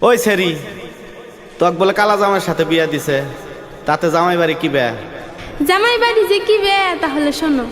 ওই সেরি তোক বলে কালা জামাইয়ের সাথে বিয়া দিছে, তাতে জামাই বাড়ি কি বে? জামাই বাড়ি যে কি বে তাহলে শোনো।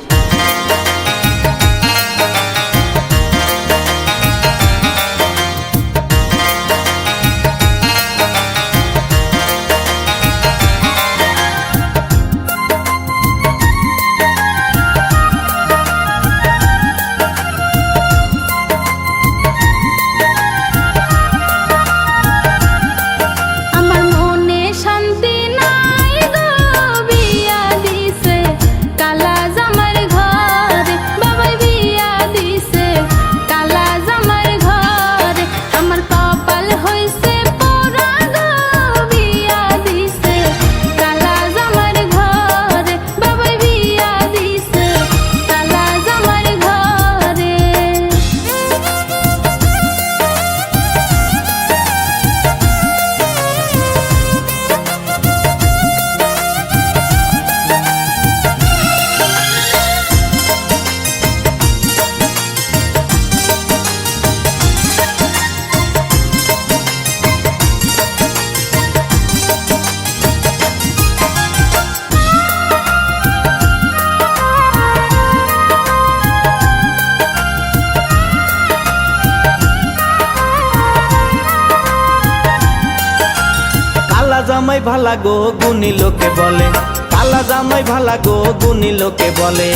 জামাই ভালা গো গুণী লোকে বলে, কালা জামাই ভালা গো গুণী লোকে বলে।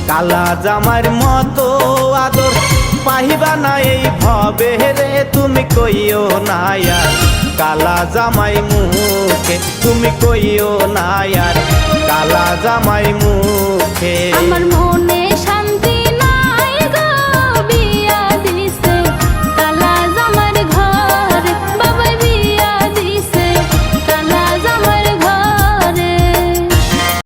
কালা জামাইর মতো আদর পাহিবা না এই ভবে রে, তুমি কইও না আর কালা জামাই মুখে, তুমি কইও না আর কালা জামাই মুখে। আমার মনে